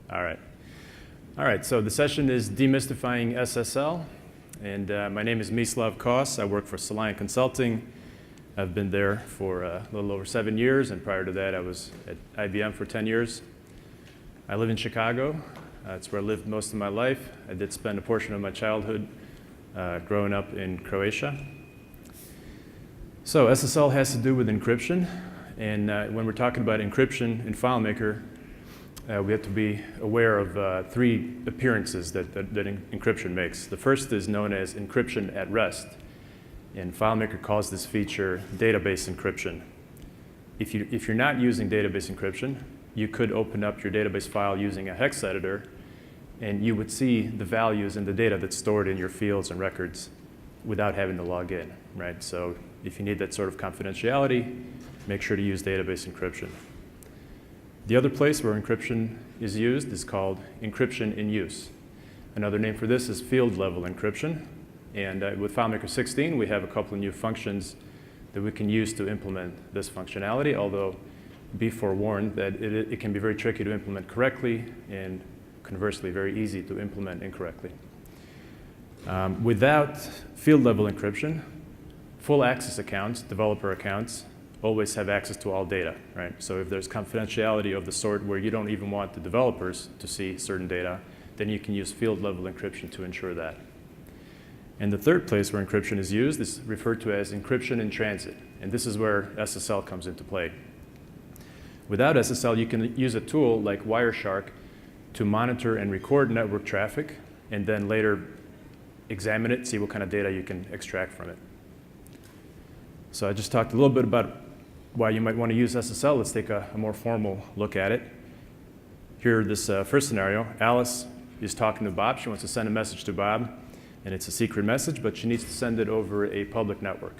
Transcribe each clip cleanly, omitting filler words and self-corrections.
All right. All right, so the session is Demystifying SSL, and my name is Mislav. I work for Soliant Consulting. I've been there for a little over 7 years, and prior to that, I was at IBM for 10 years. I live in Chicago. It's where I lived most of my life. I did spend a portion of my childhood growing up in Croatia. So SSL has to do with encryption, and when we're talking about encryption in FileMaker, we have to be aware of three appearances that encryption makes. The first is known as encryption at rest, and FileMaker calls this feature database encryption. If you're not using database encryption, you could open up your database file using a hex editor, and you would see the values and the data that's stored in your fields and records without having to log in, right? So if you need that sort of confidentiality, make sure to use database encryption. The other place where encryption is used is called encryption in use. Another name for this is field level encryption. And with FileMaker 16, we have a couple of new functions that we can use to implement this functionality, although be forewarned that it can be very tricky to implement correctly and conversely very easy to implement incorrectly. Without field level encryption, full access accounts, developer accounts, always have access to all data, right? So if there's confidentiality of the sort where you don't even want the developers to see certain data, then you can use field level encryption to ensure that. And the third place where encryption is used is referred to as encryption in transit. And this is where SSL comes into play. Without SSL, you can use a tool like Wireshark to monitor and record network traffic, and then later examine it, see what kind of data you can extract from it. So I just talked a little bit about why you might want to use SSL. Let's take a more formal look at it. Here, this first scenario, Alice is talking to Bob. She wants to send a message to Bob, and it's a secret message, but she needs to send it over a public network.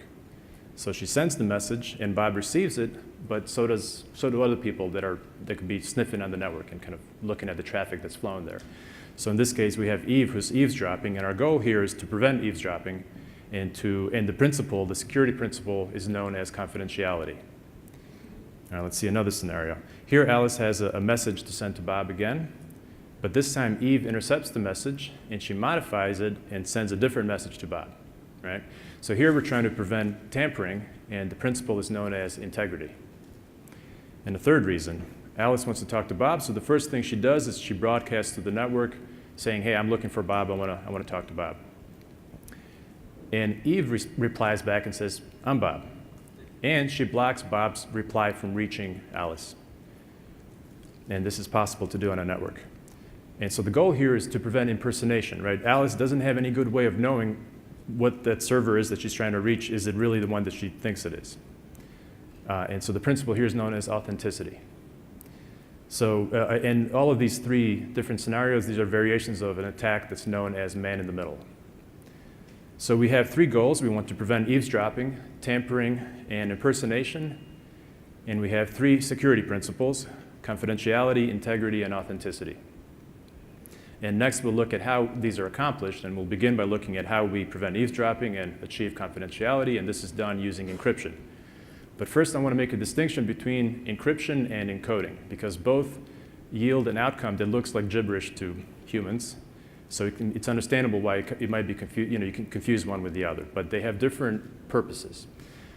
So she sends the message, and Bob receives it, but so do other people that could be sniffing on the network and kind of looking at the traffic that's flowing there. So in this case, we have Eve who's eavesdropping, and our goal here is to prevent eavesdropping, and the security principle is known as confidentiality. Now let's see another scenario. Here Alice has a message to send to Bob again, but this time Eve intercepts the message and she modifies it and sends a different message to Bob, right? So here we're trying to prevent tampering, and the principle is known as integrity. And the third reason, Alice wants to talk to Bob, so the first thing she does is she broadcasts to the network saying, hey, I'm looking for Bob, I want to talk to Bob. And Eve replies back and says, I'm Bob. And she blocks Bob's reply from reaching Alice. And this is possible to do on a network. And so the goal here is to prevent impersonation, right? Alice doesn't have any good way of knowing what that server is that she's trying to reach. Is it really the one that she thinks it is? And so the principle here is known as authenticity. So in all of these three different scenarios, these are variations of an attack that's known as man in the middle. So we have three goals. We want to prevent eavesdropping, tampering, and impersonation. And we have three security principles: confidentiality, integrity, and authenticity. And next we'll look at how these are accomplished, and we'll begin by looking at how we prevent eavesdropping and achieve confidentiality, and this is done using encryption. But first I want to make a distinction between encryption and encoding, because both yield an outcome that looks like gibberish to humans. So it's understandable why it might be confused. You can confuse one with the other, but they have different purposes.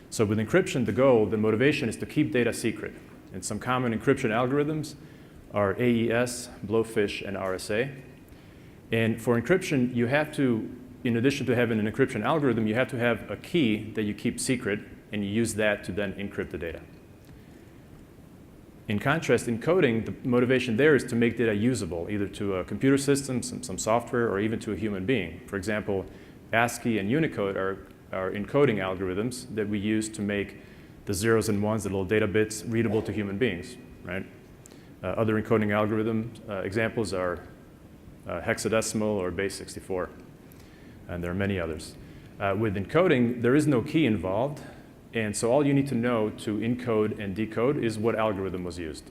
So with encryption, the motivation is to keep data secret. And some common encryption algorithms are AES, Blowfish, and RSA. And for encryption, you have to, in addition to having an encryption algorithm, you have to have a key that you keep secret, and you use that to then encrypt the data. In contrast, encoding, the motivation there is to make data usable, either to a computer system, some software, or even to a human being. For example, ASCII and Unicode are encoding algorithms that we use to make the zeros and ones, the little data bits, readable to human beings, right? Other encoding algorithm examples are hexadecimal or base 64, and there are many others. With encoding, there is no key involved, and so all you need to know to encode and decode is what algorithm was used.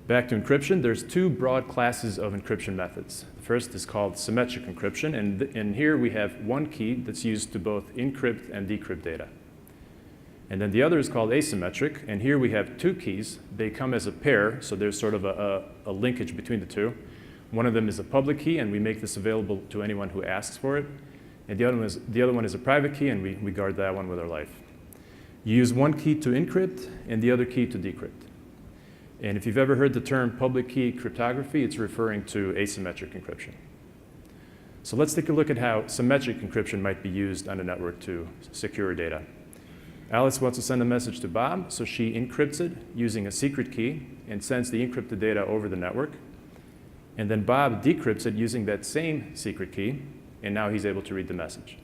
Back to encryption, there's two broad classes of encryption methods. The first is called symmetric encryption, and here we have one key that's used to both encrypt and decrypt data. And then the other is called asymmetric, and here we have two keys. They come as a pair, so there's sort of a linkage between the two. One of them is a public key, and we make this available to anyone who asks for it. And the other one is a private key, and we guard that one with our life. You use one key to encrypt and the other key to decrypt. And if you've ever heard the term public key cryptography, it's referring to asymmetric encryption. So let's take a look at how symmetric encryption might be used on a network to secure data. Alice wants to send a message to Bob, so she encrypts it using a secret key and sends the encrypted data over the network. And then Bob decrypts it using that same secret key, and now he's able to read the message.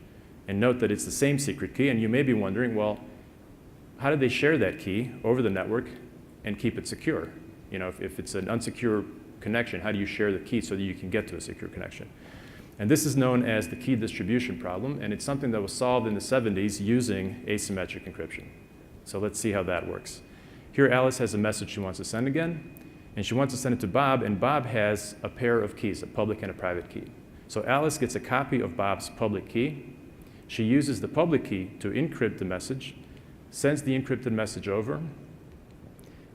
And note that it's the same secret key, and you may be wondering, well, how did they share that key over the network and keep it secure? You know, if it's an unsecure connection, how do you share the key so that you can get to a secure connection? And this is known as the key distribution problem, and it's something that was solved in the 70s using asymmetric encryption. So let's see how that works. Here Alice has a message she wants to send again, and she wants to send it to Bob, and Bob has a pair of keys, a public and a private key. So Alice gets a copy of Bob's public key. She uses the public key to encrypt the message, sends the encrypted message over,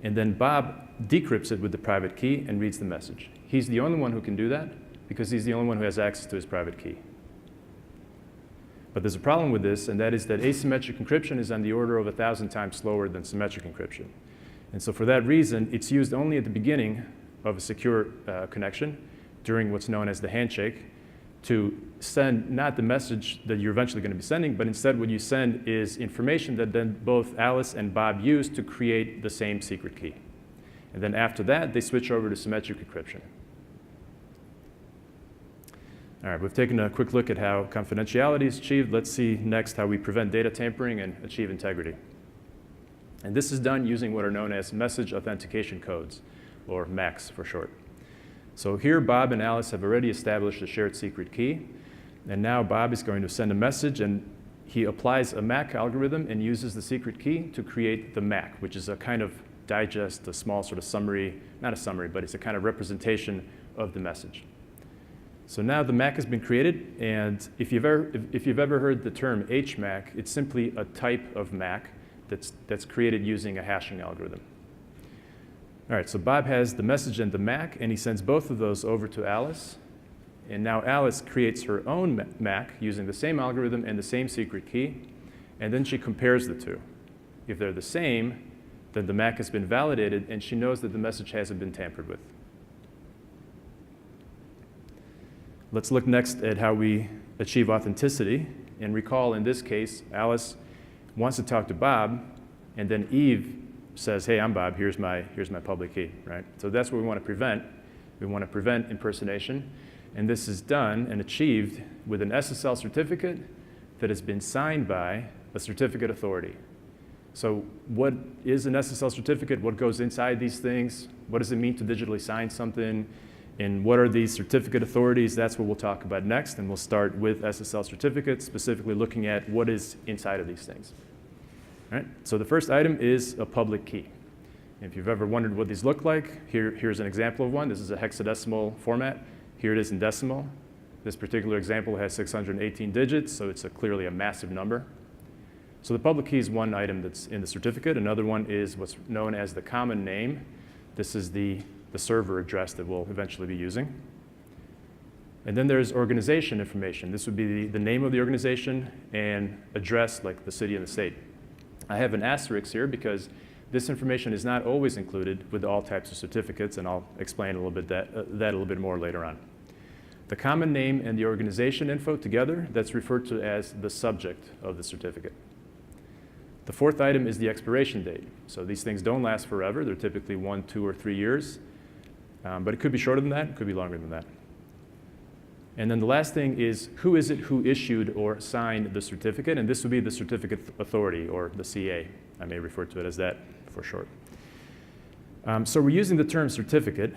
and then Bob decrypts it with the private key and reads the message. He's the only one who can do that because he's the only one who has access to his private key. But there's a problem with this, and that is that asymmetric encryption is on the order of 1,000 times slower than symmetric encryption. And so for that reason, it's used only at the beginning of a secure connection during what's known as the handshake to send not the message that you're eventually going to be sending, but instead what you send is information that then both Alice and Bob use to create the same secret key. And then after that, they switch over to symmetric encryption. All right, we've taken a quick look at how confidentiality is achieved. Let's see next how we prevent data tampering and achieve integrity. And this is done using what are known as message authentication codes, or MACs for short. So here, Bob and Alice have already established a shared secret key. And now Bob is going to send a message, and he applies a MAC algorithm and uses the secret key to create the MAC, which is a kind of digest, a small sort of summary, not a summary, but it's a kind of representation of the message. So now the MAC has been created, and if you've ever heard the term HMAC, it's simply a type of MAC that's created using a hashing algorithm. All right, so Bob has the message and the MAC, and he sends both of those over to Alice. And now Alice creates her own MAC using the same algorithm and the same secret key, and then she compares the two. If they're the same, then the MAC has been validated, and she knows that the message hasn't been tampered with. Let's look next at how we achieve authenticity. And recall, in this case, Alice wants to talk to Bob, and then Eve says, hey, I'm Bob, here's my public key, right? So that's what we want to prevent. We want to prevent impersonation. And this is done and achieved with an SSL certificate that has been signed by a certificate authority. So what is an SSL certificate? What goes inside these things? What does it mean to digitally sign something? And what are these certificate authorities? That's what we'll talk about next. And we'll start with SSL certificates, specifically looking at what is inside of these things. All right? So the first item is a public key. If you've ever wondered what these look like, here's an example of one. This is a hexadecimal format. Here it is in decimal. This particular example has 618 digits, so it's clearly a massive number. So the public key is one item that's in the certificate. Another one is what's known as the common name. This is the server address that we'll eventually be using. And then there's organization information. This would be the name of the organization and address, like the city and the state. I have an asterisk here because this information is not always included with all types of certificates, and I'll explain a little bit that a little bit more later on. The common name and the organization info together, that's referred to as the subject of the certificate. The fourth item is the expiration date. So these things don't last forever. They're typically 1, 2, or 3 years. But it could be shorter than that. It could be longer than that. And then the last thing is who is it who issued or signed the certificate? And this would be the certificate authority, or the CA. I may refer to it as that for short. So we're using the term certificate,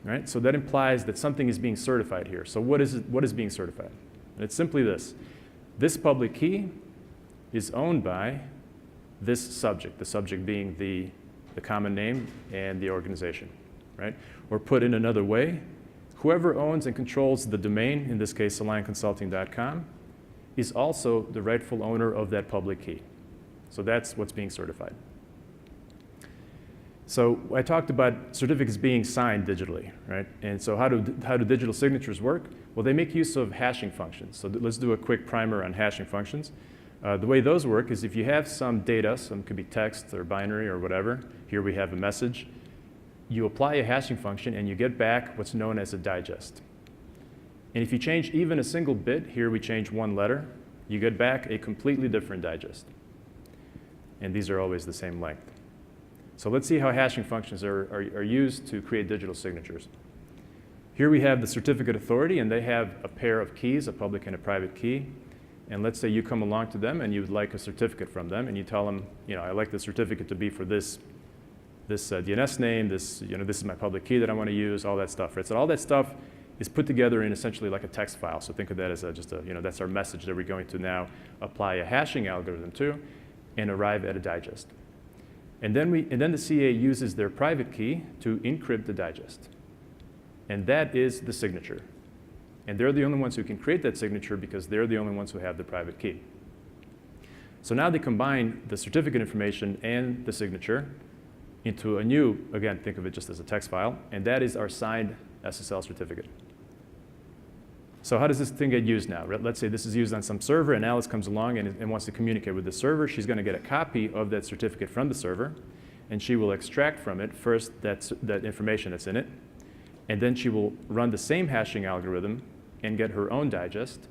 right? So that implies that something is being certified here. So what is being certified? And it's simply this. This public key is owned by this subject, the subject being the common name and the organization, right? Or put in another way, whoever owns and controls the domain, in this case SoliantConsulting.com, is also the rightful owner of that public key. So that's what's being certified. So I talked about certificates being signed digitally, right? And so how do digital signatures work? Well, they make use of hashing functions. So let's do a quick primer on hashing functions. The way those work is if you have some data, some could be text or binary or whatever. Here we have a message. You apply a hashing function and you get back what's known as a digest. And if you change even a single bit, here we change one letter, you get back a completely different digest. And these are always the same length. So let's see how hashing functions are used to create digital signatures. Here we have the certificate authority, and they have a pair of keys, a public and a private key. And let's say you come along to them and you would like a certificate from them, and you tell them, I like the certificate to be for this DNS name, this is my public key that I want to use, all that stuff, right? So all that stuff is put together in essentially like a text file. So think of that as that's our message that we're going to now apply a hashing algorithm to and arrive at a digest. And then the CA uses their private key to encrypt the digest. And that is the signature. And they're the only ones who can create that signature because they're the only ones who have the private key. So now they combine the certificate information and the signature into a new, again, think of it just as a text file, and that is our signed SSL certificate. So how does this thing get used now? Let's say this is used on some server, and Alice comes along and wants to communicate with the server. She's going to get a copy of that certificate from the server, and she will extract from it first that information that's in it, and then she will run the same hashing algorithm and get her own digest.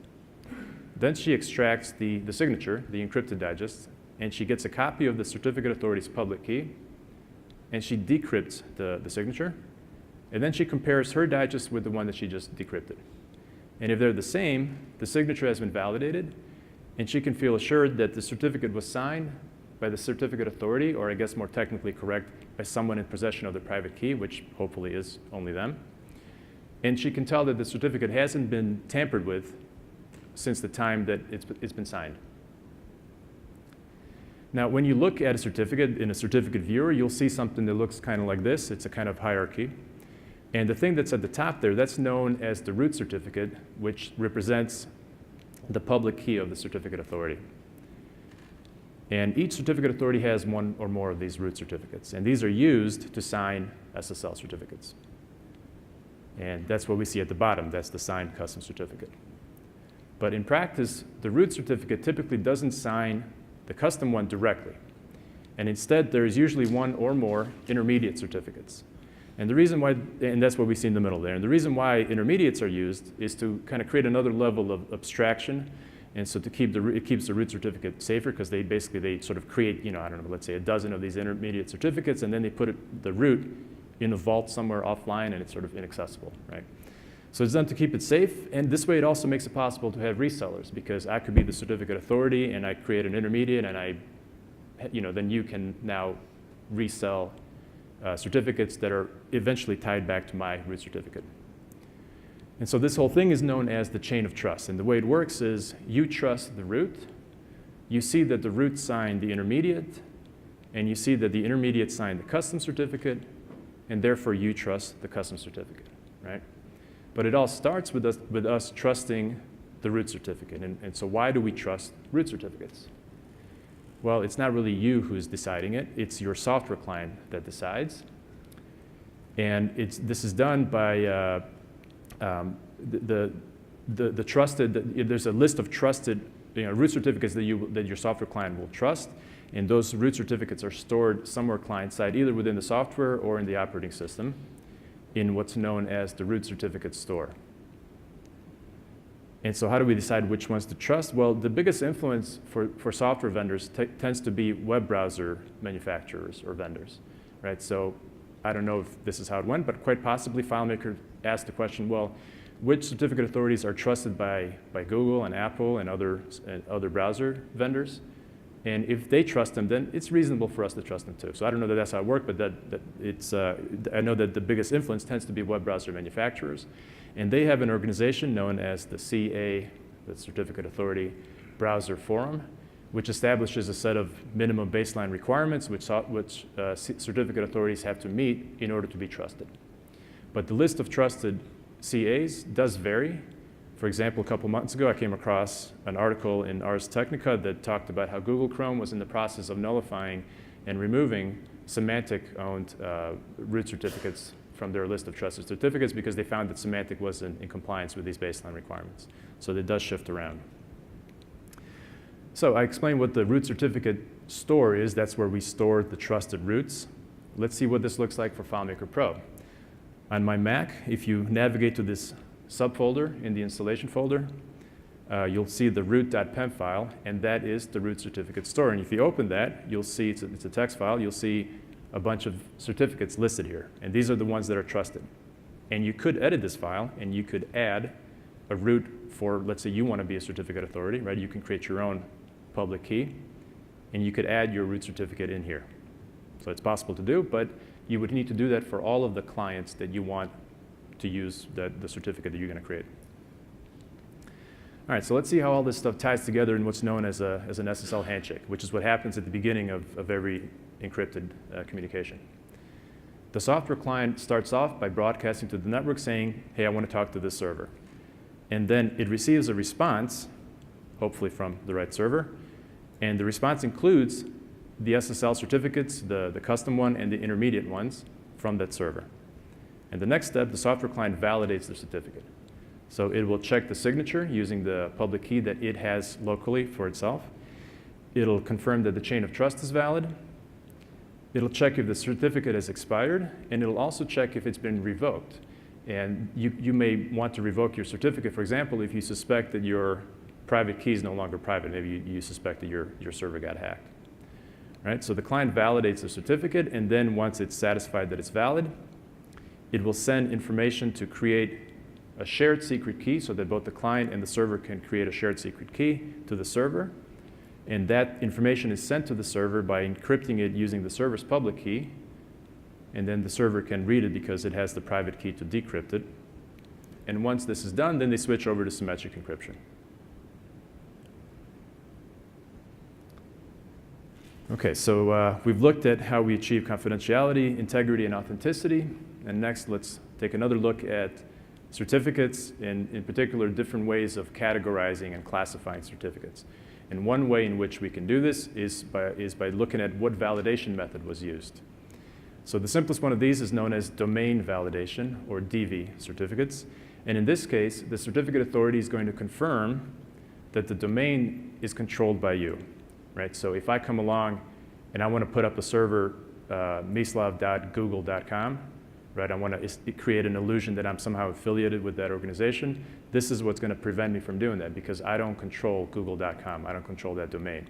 Then she extracts the signature, the encrypted digest, and she gets a copy of the certificate authority's public key, and she decrypts the signature, and then she compares her digest with the one that she just decrypted. And if they're the same, the signature has been validated, and she can feel assured that the certificate was signed by the certificate authority, or I guess more technically correct, by someone in possession of the private key, which hopefully is only them. And she can tell that the certificate hasn't been tampered with since the time that it's been signed. Now, when you look at a certificate in a certificate viewer, you'll see something that looks kind of like this. It's a kind of hierarchy. And the thing that's at the top there, that's known as the root certificate, which represents the public key of the certificate authority. And each certificate authority has one or more of these root certificates. And these are used to sign SSL certificates. And that's what we see at the bottom. That's the signed custom certificate. But in practice, the root certificate typically doesn't sign the custom one directly. And instead, there is usually one or more intermediate certificates. And the reason why, and that's what we see in the middle there, and the reason why intermediates are used is to kind of create another level of abstraction, and so to keep it keeps the root certificate safer, because they sort of create, I don't know, let's say a dozen of these intermediate certificates, and then they put the root in a vault somewhere offline, and it's sort of inaccessible, right? So it's done to keep it safe, and this way it also makes it possible to have resellers, because I could be the certificate authority, and I create an intermediate, and then you can now resell certificates that are eventually tied back to my root certificate. And so this whole thing is known as the chain of trust. And the way it works is you trust the root, you see that the root signed the intermediate, and you see that the intermediate signed the custom certificate, and therefore you trust the custom certificate, right? But it all starts with us trusting the root certificate. And so why do we trust root certificates? Well, it's not really you who's deciding it. It's your software client that decides. And this is done by the trusted, there's a list of trusted root certificates that your software client will trust. And those root certificates are stored somewhere client-side, either within the software or in the operating system, in what's known as the root certificate store. And so how do we decide which ones to trust? Well, the biggest influence for software vendors tends to be web browser manufacturers or vendors, right? So I don't know if this is how it went, but quite possibly FileMaker asked the question, well, which certificate authorities are trusted by Google and Apple and other browser vendors? And if they trust them, then it's reasonable for us to trust them too. So I don't know that that's how it worked, but I know that the biggest influence tends to be web browser manufacturers. And they have an organization known as the CA, the Certificate Authority Browser Forum, which establishes a set of minimum baseline requirements which certificate authorities have to meet in order to be trusted. But the list of trusted CAs does vary for example, a couple months ago, I came across an article in Ars Technica that talked about how Google Chrome was in the process of nullifying and removing Symantec-owned root certificates from their list of trusted certificates because they found that Symantec wasn't in compliance with these baseline requirements. So it does shift around. So I explained what the root certificate store is. That's where we store the trusted roots. Let's see what this looks like for FileMaker Pro. On my Mac, if you navigate to this subfolder in the installation folder, you'll see the root.pem file, and that is the root certificate store. And if you open that, you'll see it's a text file. You'll see a bunch of certificates listed here, and these are the ones that are trusted. And you could edit this file, and you could add a root for, let's say you want to be a certificate authority, right? You can create your own public key, and you could add your root certificate in here. So it's possible to do, but you would need to do that for all of the clients that you want to use the certificate that you're going to create. All right, so let's see how all this stuff ties together in what's known as an SSL handshake, which is what happens at the beginning of every encrypted communication. The software client starts off by broadcasting to the network saying, hey, I want to talk to this server. And then it receives a response, hopefully from the right server, and the response includes the SSL certificates, the custom one and the intermediate ones from that server. And the next step, the software client validates the certificate. So it will check the signature using the public key that it has locally for itself. It'll confirm that the chain of trust is valid. It'll check if the certificate has expired, and it'll also check if it's been revoked. And you may want to revoke your certificate, for example, if you suspect that your private key is no longer private. Maybe you suspect that your server got hacked. Right? So the client validates the certificate, and then once it's satisfied that it's valid, it will send information to create a shared secret key so that both the client and the server can create a shared secret key to the server. And that information is sent to the server by encrypting it using the server's public key. And then the server can read it because it has the private key to decrypt it. And once this is done, then they switch over to symmetric encryption. OK, so we've looked at how we achieve confidentiality, integrity, and authenticity. And next, let's take another look at certificates, in particular, different ways of categorizing and classifying certificates. And one way in which we can do this is by looking at what validation method was used. So the simplest one of these is known as domain validation, or DV certificates. And in this case, the certificate authority is going to confirm that the domain is controlled by you. Right? So if I come along and I want to put up a server, mislav.google.com, right? I want to create an illusion that I'm somehow affiliated with that organization. This is what's going to prevent me from doing that because I don't control google.com. I don't control that domain.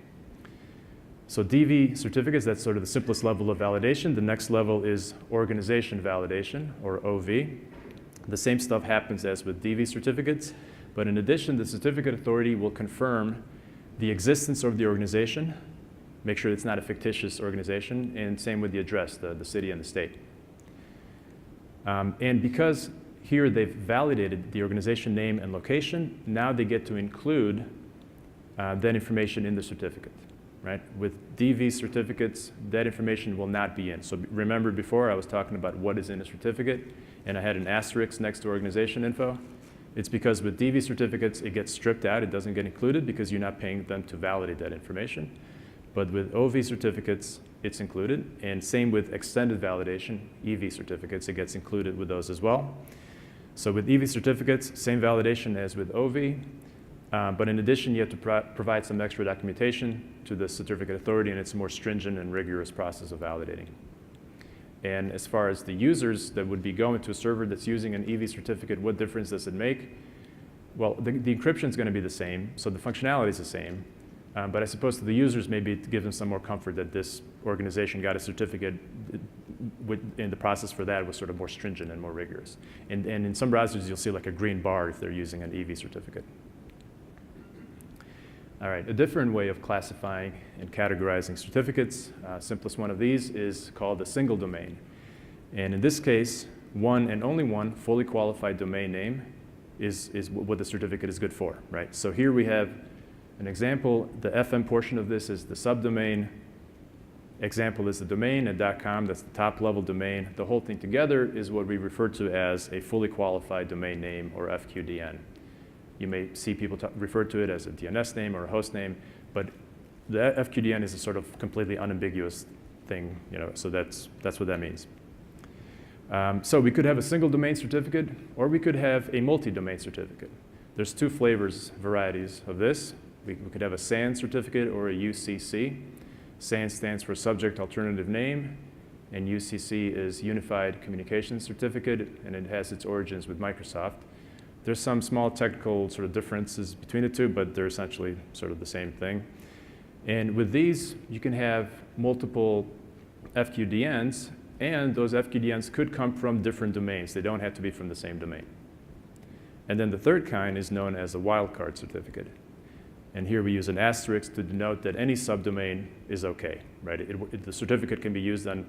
So DV certificates, that's sort of the simplest level of validation. The next level is organization validation, or OV. The same stuff happens as with DV certificates, but in addition, the certificate authority will confirm the existence of the organization, make sure it's not a fictitious organization, and same with the address, the city and the state. And because here they've validated the organization name and location, now they get to include that information in the certificate. Right? With DV certificates, that information will not be in. So remember before I was talking about what is in a certificate, and I had an asterisk next to organization info? It's because with DV certificates, it gets stripped out. It doesn't get included because you're not paying them to validate that information. But with OV certificates, it's included. And same with extended validation, EV certificates, it gets included with those as well. So with EV certificates, same validation as with OV. But in addition, you have to provide some extra documentation to the certificate authority, and it's a more stringent and rigorous process of validating. And as far as the users that would be going to a server that's using an EV certificate, what difference does it make? Well, the encryption is going to be the same, so the functionality is the same. But I suppose to the users, maybe it gives them some more comfort that this organization got a certificate, and the process for that was sort of more stringent and more rigorous. And in some browsers, you'll see like a green bar if they're using an EV certificate. All right, a different way of classifying and categorizing certificates, simplest one of these is called a single domain. And in this case, one and only one fully qualified domain name is what the certificate is good for, right? So here we have an example. The FM portion of this is the subdomain. Example is the domain, and .com, that's the top level domain. The whole thing together is what we refer to as a fully qualified domain name, or FQDN. You may see people refer to it as a DNS name or a host name, but the FQDN is a sort of completely unambiguous thing, so that's what that means. So we could have a single domain certificate, or we could have a multi-domain certificate. There's two varieties of this. We could have a SAN certificate or a UCC. SAN stands for Subject Alternative Name, and UCC is Unified Communications Certificate, and it has its origins with Microsoft. There's some small technical sort of differences between the two, but they're essentially sort of the same thing. And with these, you can have multiple FQDNs, and those FQDNs could come from different domains. They don't have to be from the same domain. And then the third kind is known as a wildcard certificate. And here we use an asterisk to denote that any subdomain is okay, right? The certificate can be used on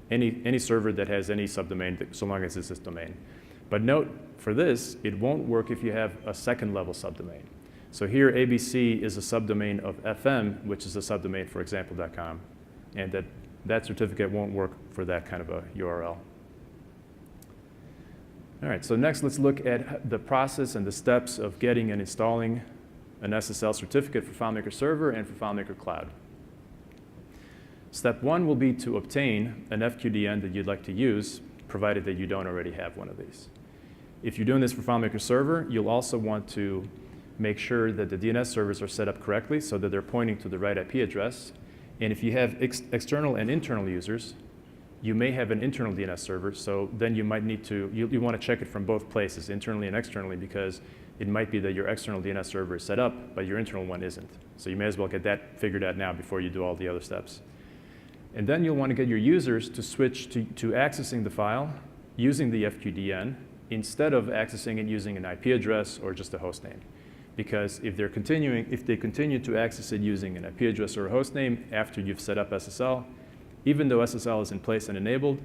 any server that has any subdomain, so long as it's this domain. But note, for this, it won't work if you have a second level subdomain. So here, ABC is a subdomain of FM, which is a subdomain for example.com. And that certificate won't work for that kind of a URL. All right, so next let's look at the process and the steps of getting and installing an SSL certificate for FileMaker Server and for FileMaker Cloud. Step one will be to obtain an FQDN that you'd like to use, provided that you don't already have one of these. If you're doing this for FileMaker Server, you'll also want to make sure that the DNS servers are set up correctly so that they're pointing to the right IP address. And if you have external and internal users, you may have an internal DNS server, so then you might need to, you want to check it from both places, internally and externally, because it might be that your external DNS server is set up, but your internal one isn't. So you may as well get that figured out now before you do all the other steps. And then you'll want to get your users to switch to accessing the file using the FQDN instead of accessing it using an IP address or just a host name. Because if they continue to access it using an IP address or a host name after you've set up SSL, even though SSL is in place and enabled,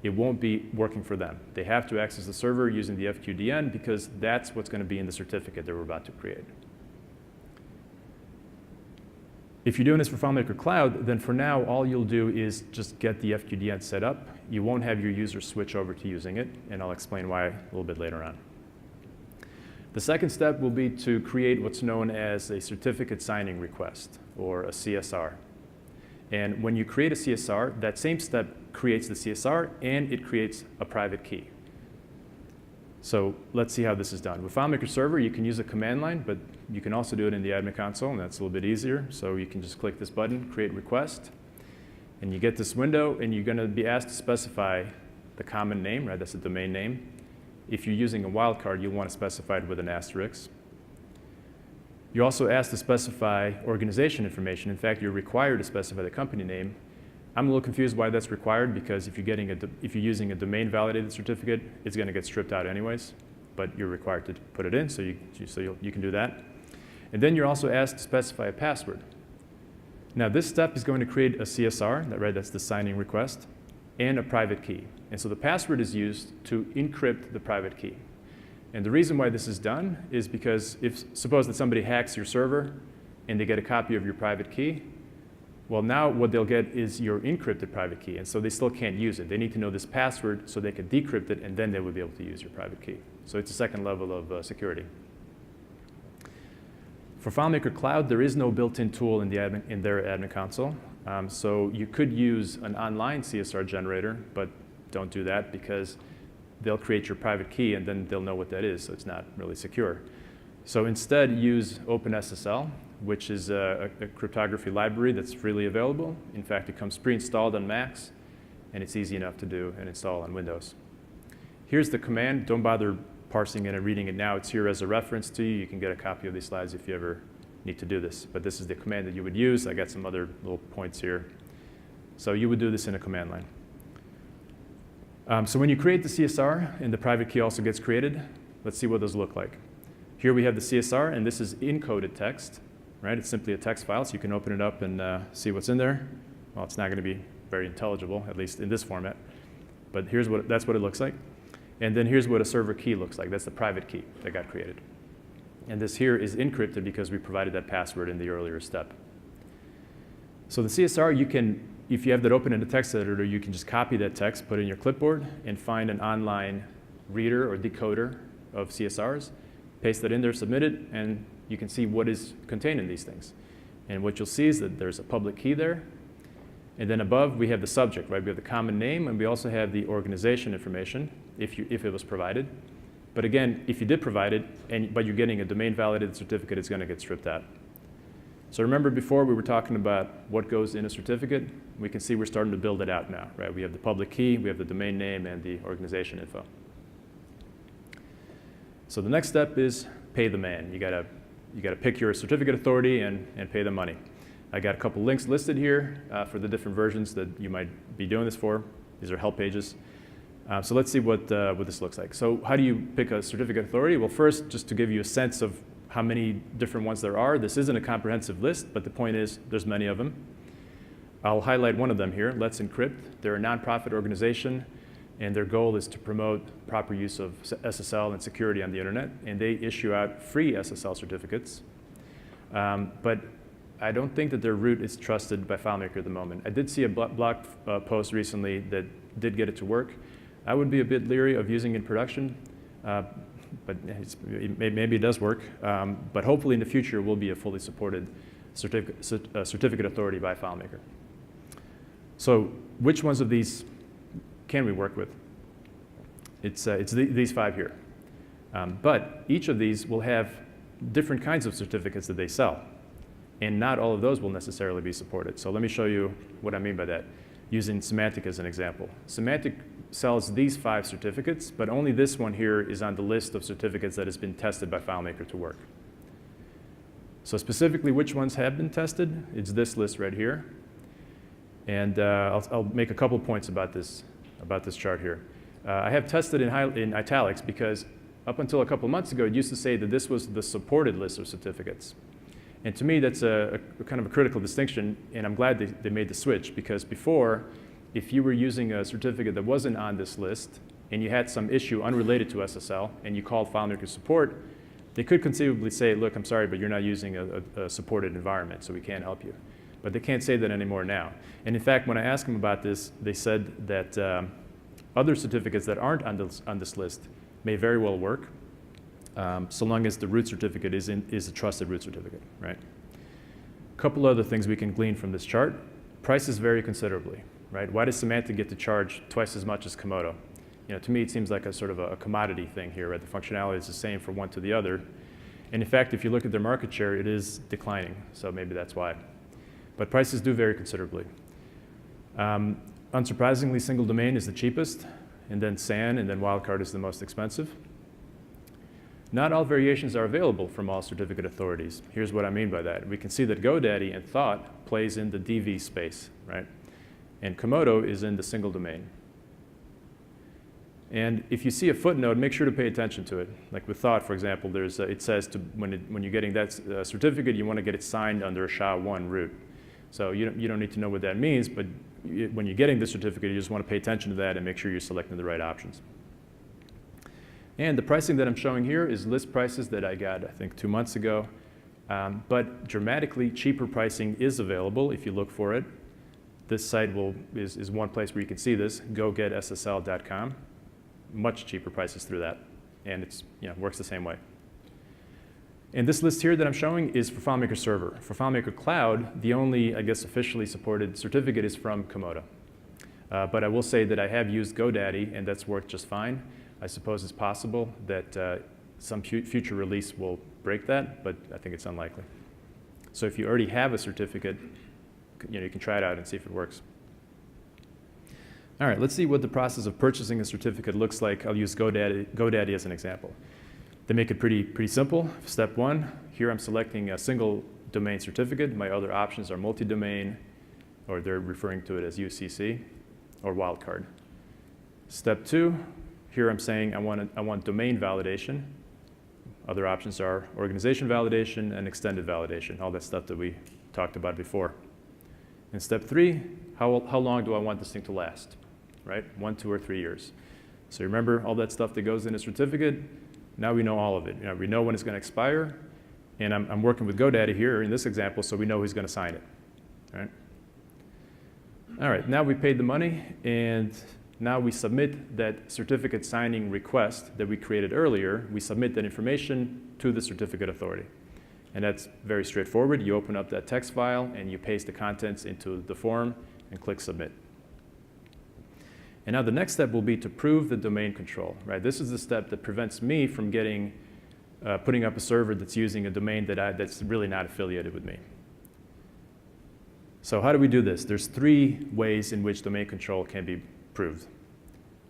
it won't be working for them. They have to access the server using the FQDN because that's what's going to be in the certificate that we're about to create. If you're doing this for FileMaker Cloud, then for now, all you'll do is just get the FQDN set up. You won't have your users switch over to using it, and I'll explain why a little bit later on. The second step will be to create what's known as a certificate signing request, or a CSR. And when you create a CSR, that same step creates the CSR, and it creates a private key. So let's see how this is done. With FileMaker Server, you can use a command line, but you can also do it in the admin console, and that's a little bit easier. So you can just click this button, create request, and you get this window, and you're going to be asked to specify the common name, right? That's the domain name. If you're using a wildcard, you'll want to specify it with an asterisk. You're also asked to specify organization information. In fact, you're required to specify the company name. I'm a little confused why that's required, because if you're using a domain-validated certificate, it's going to get stripped out anyways. But you're required to put it in, so you can do that. And then you're also asked to specify a password. Now, this step is going to create a CSR, right? That's the signing request, and a private key. And so the password is used to encrypt the private key. And the reason why this is done is because suppose that somebody hacks your server and they get a copy of your private key, well, now what they'll get is your encrypted private key, and so they still can't use it. They need to know this password so they can decrypt it, and then they will be able to use your private key. So it's a second level of security. For FileMaker Cloud, there is no built-in tool in their admin console. So you could use an online CSR generator, but don't do that because they'll create your private key and then they'll know what that is, so it's not really secure. So instead, use OpenSSL, which is a cryptography library that's freely available. In fact, it comes pre-installed on Macs, and it's easy enough to do and install on Windows. Here's the command. Don't bother parsing it and reading it now. It's here as a reference to you. You can get a copy of these slides if you ever need to do this. But this is the command that you would use. I got some other little points here. So you would do this in a command line. So when you create the CSR and the private key also gets created, let's see what those look like. Here we have the CSR, and this is encoded text, right? It's simply a text file, so you can open it up and see what's in there. Well, it's not going to be very intelligible, at least in this format. But that's what it looks like. And then here's what a server key looks like. That's the private key that got created. And this here is encrypted because we provided that password in the earlier step. So the CSR, you can, if you have that open in the text editor, you can just copy that text, put it in your clipboard, and find an online reader or decoder of CSRs, paste that in there, submit it, and you can see what is contained in these things. And what you'll see is that there's a public key there. And then above, we have the subject, right? We have the common name, and we also have the organization information, if it was provided. But again, if you did provide it, but you're getting a domain-validated certificate, it's going to get stripped out. So remember before we were talking about what goes in a certificate? We can see we're starting to build it out now, right? We have the public key, we have the domain name, and the organization info. So the next step is pay the man. You gotta pick your certificate authority and pay the money. I got a couple links listed here for the different versions that you might be doing this for. These are help pages. So let's see what this looks like. So how do you pick a certificate authority? Well, first, just to give you a sense of how many different ones there are, this isn't a comprehensive list, but the point is there's many of them. I'll highlight one of them here, Let's Encrypt. They're a nonprofit organization, and their goal is to promote proper use of SSL and security on the internet, and they issue out free SSL certificates. But I don't think that their root is trusted by FileMaker at the moment. I did see a blog post recently that did get it to work. I would be a bit leery of using it in production, but maybe it does work. But hopefully in the future, it will be a fully supported certificate authority by FileMaker. So which ones of these can we work with? It's these 5 here. But each of these will have different kinds of certificates that they sell. And not all of those will necessarily be supported. So let me show you what I mean by that, using Symantec as an example. Symantec sells these 5 certificates, but only this one here is on the list of certificates that has been tested by FileMaker to work. So specifically, which ones have been tested? It's this list right here. And I'll make a couple points about this chart here. I have tested in italics because up until a couple months ago, it used to say that this was the supported list of certificates. And to me, that's a kind of a critical distinction, and I'm glad they made the switch, because before, if you were using a certificate that wasn't on this list, and you had some issue unrelated to SSL, and you called FileMaker support, they could conceivably say, look, I'm sorry, but you're not using a supported environment, so we can't help you. But they can't say that anymore now. And in fact, when I asked them about this, they said that other certificates that aren't on this list may very well work, so long as the root certificate is a trusted root certificate, right? A couple other things we can glean from this chart. Prices vary considerably, right? Why does Symantec get to charge twice as much as Komodo? To me, it seems like a sort of a commodity thing here, right? The functionality is the same from one to the other. And in fact, if you look at their market share, it is declining, so maybe that's why. But prices do vary considerably. Unsurprisingly, single domain is the cheapest, and then SAN, and then wildcard is the most expensive. Not all variations are available from all certificate authorities. Here's what I mean by that. We can see that GoDaddy and Thought plays in the DV space, right? And Komodo is in the single domain. And if you see a footnote, make sure to pay attention to it. Like with Thought, for example, it says when you're getting that certificate, you want to get it signed under a SHA-1 root. So you don't need to know what that means, but when you're getting the certificate, you just want to pay attention to that and make sure you're selecting the right options. And the pricing that I'm showing here is list prices that I got, I think, 2 months ago. But dramatically cheaper pricing is available if you look for it. This site is one place where you can see this, gogetssl.com. Much cheaper prices through that. And it works the same way. And this list here that I'm showing is for FileMaker Server. For FileMaker Cloud, the only, I guess, officially supported certificate is from Komodo. But I will say that I have used GoDaddy, and that's worked just fine. I suppose it's possible that some future release will break that, but I think it's unlikely. So if you already have a certificate, you can try it out and see if it works. All right, let's see what the process of purchasing a certificate looks like. I'll use GoDaddy as an example. They make it pretty simple. Step 1, here I'm selecting a single domain certificate. My other options are multi-domain, or they're referring to it as UCC, or wildcard. Step 2, here I'm saying I want domain validation. Other options are organization validation and extended validation, all that stuff that we talked about before. And step 3, how long do I want this thing to last, right? 1, 2, or 3 years. So remember all that stuff that goes in a certificate? Now we know all of it. We know when it's going to expire, and I'm working with GoDaddy here in this example, so we know who's going to sign it. All right, now we paid the money, and Now we submit that certificate signing request that we created earlier. We submit that information to the certificate authority. And that's very straightforward. You open up that text file and you paste the contents into the form and click submit. And now the next step will be to prove the domain control, right? This is the step that prevents me from putting up a server that's using a domain that's really not affiliated with me. So how do we do this? There's 3 ways in which domain control can be proved.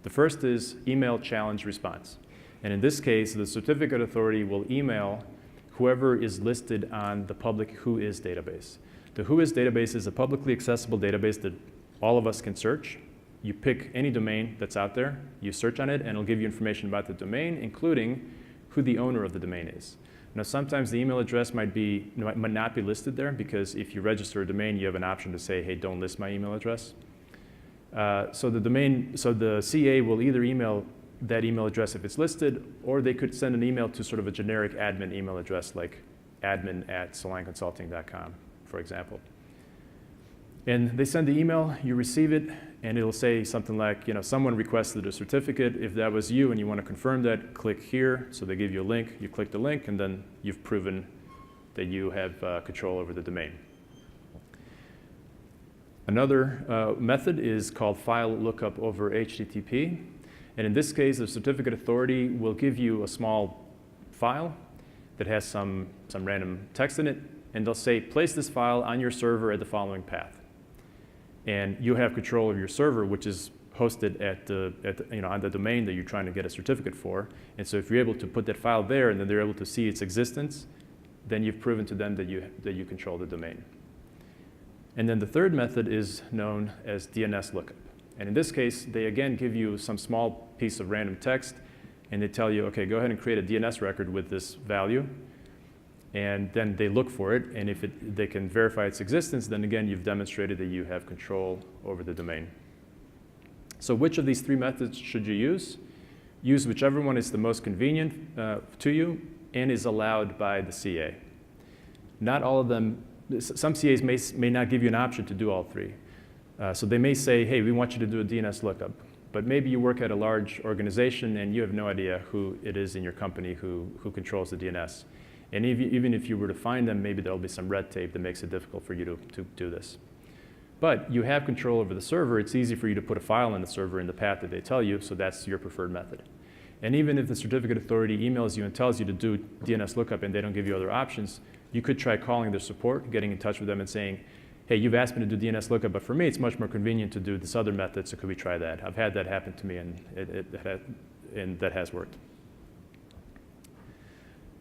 The first is email challenge response. And in this case, the certificate authority will email whoever is listed on the public Whois database. The Whois database is a publicly accessible database that all of us can search. You pick any domain that's out there, you search on it, and it'll give you information about the domain, including who the owner of the domain is. Now, sometimes the email address might not be listed there, because if you register a domain, you have an option to say, hey, don't list my email address. So the CA will either email that email address if it's listed, or they could send an email to sort of a generic admin email address, like admin@soliantconsulting.com, for example. And they send the email, you receive it, and it'll say something like, someone requested a certificate. If that was you and you want to confirm that, click here. So they give you a link, you click the link, and then you've proven that you have control over the domain. Another method is called file lookup over HTTP. And in this case, the certificate authority will give you a small file that has some random text in it, and they'll say, place this file on your server at the following path. And you have control of your server, which is hosted on the domain that you're trying to get a certificate for. And so if you're able to put that file there and then they're able to see its existence, then you've proven to them that you control the domain. And then the third method is known as DNS lookup. And in this case, they again give you some small piece of random text, and they tell you, okay, go ahead and create a DNS record with this value. And then they look for it, and if they can verify its existence, then again, you've demonstrated that you have control over the domain. So which of these 3 methods should you use? Use whichever one is the most convenient to you and is allowed by the CA. Not all of them, some CAs may not give you an option to do all 3. So they may say, hey, we want you to do a DNS lookup. But maybe you work at a large organization and you have no idea who it is in your company who controls the DNS. And even if you were to find them, maybe there'll be some red tape that makes it difficult for you to do this. But you have control over the server. It's easy for you to put a file on the server in the path that they tell you, so that's your preferred method. And even if the certificate authority emails you and tells you to do DNS lookup and they don't give you other options, you could try calling their support, getting in touch with them and saying, hey, you've asked me to do DNS lookup, but for me, it's much more convenient to do this other method, so could we try that? I've had that happen to me, and that has worked.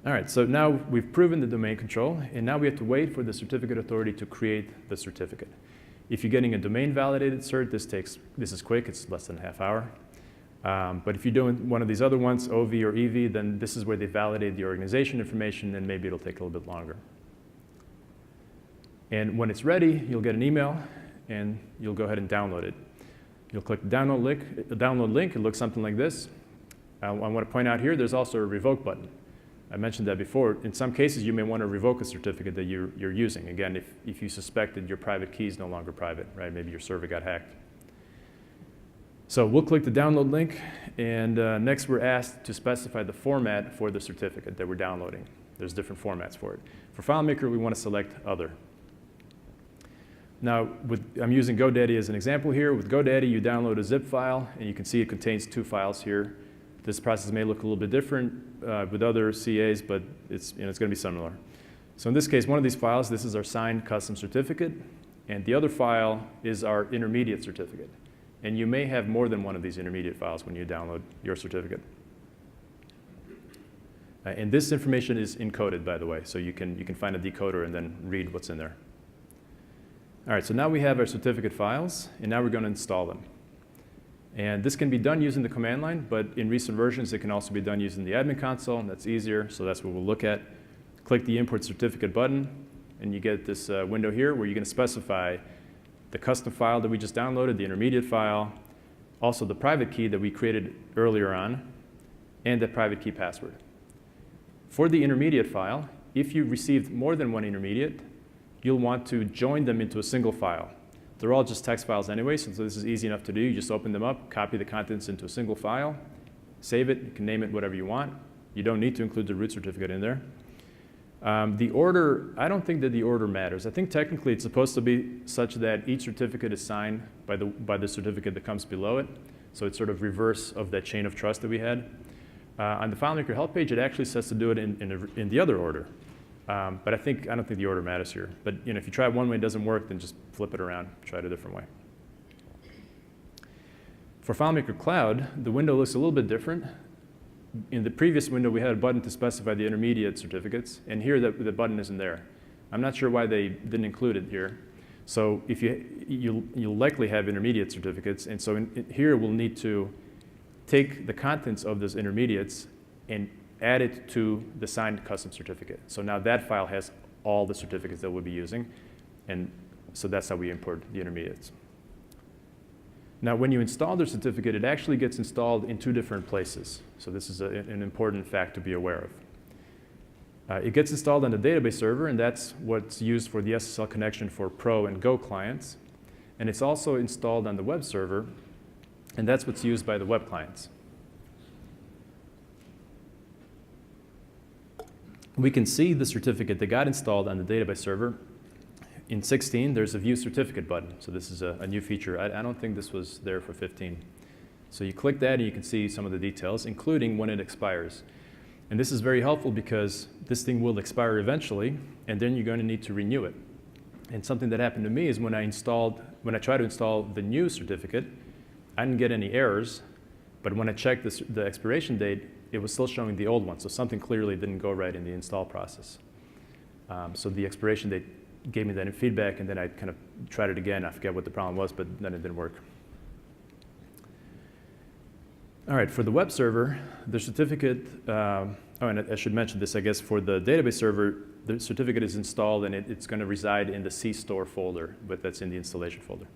All right, so now we've proven the domain control, and now we have to wait for the certificate authority to create the certificate. If you're getting a domain validated cert, this is quick, it's less than a half hour. But if you're doing one of these other ones, OV or EV, then this is where they validate the organization information, and maybe it'll take a little bit longer. And when it's ready, you'll get an email, and you'll go ahead and download it. You'll click the download link. It looks something like this. I want to point out here, there's also a revoke button. I mentioned that before. In some cases, you may want to revoke a certificate that you're using. Again, if you suspect that your private key is no longer private, right? Maybe your server got hacked. So we'll click the download link, and next we're asked to specify the format for the certificate that we're downloading. There's different formats for it. For FileMaker, we want to select Other. Now, I'm using GoDaddy as an example here. With GoDaddy, you download a zip file, and you can see it contains 2 files here. This process may look a little bit different with other CAs, but it's going to be similar. So in this case, one of these files, this is our signed custom certificate, and the other file is our intermediate certificate. And you may have more than one of these intermediate files when you download your certificate. And this information is encoded, by the way, so you can find a decoder and then read what's in there. All right, so now we have our certificate files, and now we're going to install them. And this can be done using the command line, but in recent versions, it can also be done using the admin console, and that's easier, so that's what we'll look at. Click the Import Certificate button, and you get this window here where you're going to specify the custom file that we just downloaded, the intermediate file, also the private key that we created earlier on, and the private key password. For the intermediate file, if you received more than one intermediate, you'll want to join them into a single file. They're all just text files anyway, so this is easy enough to do. You just open them up, copy the contents into a single file, save it, you can name it whatever you want. You don't need to include the root certificate in there. The order, I don't think that the order matters. I think technically it's supposed to be such that each certificate is signed by the certificate that comes below it. So it's sort of reverse of that chain of trust that we had. On the FileMaker help page, it actually says to do it in the other order. But I don't think the order matters here. But if you try it one way and it doesn't work, then just flip it around, try it a different way. For FileMaker Cloud, the window looks a little bit different. In the previous window, we had a button to specify the intermediate certificates, and here the button isn't there. I'm not sure why they didn't include it here. So if you'll likely have intermediate certificates, and so here we'll need to take the contents of those intermediates and add it to the signed custom certificate. So now that file has all the certificates that we'll be using, and so that's how we import the intermediates. Now, when you install the certificate, it actually gets installed in 2 different places. So this is an important fact to be aware of. It gets installed on the database server, and that's what's used for the SSL connection for Pro and Go clients. And it's also installed on the web server, and that's what's used by the web clients. We can see the certificate that got installed on the database server. In 16, there's a View Certificate button. So this is a new feature. I don't think this was there for 15. So you click that, and you can see some of the details, including when it expires. And this is very helpful because this thing will expire eventually, and then you're going to need to renew it. And something that happened to me is when I tried to install the new certificate, I didn't get any errors. But when I checked the expiration date, it was still showing the old one. So something clearly didn't go right in the install process. So the expiration date gave me that feedback, and then I kind of tried it again. I forget what the problem was, but then it didn't work. All right, for the web server, the certificate, and I should mention this, I guess, for the database server, the certificate is installed, and it's going to reside in the CStore folder, but that's in the installation folder.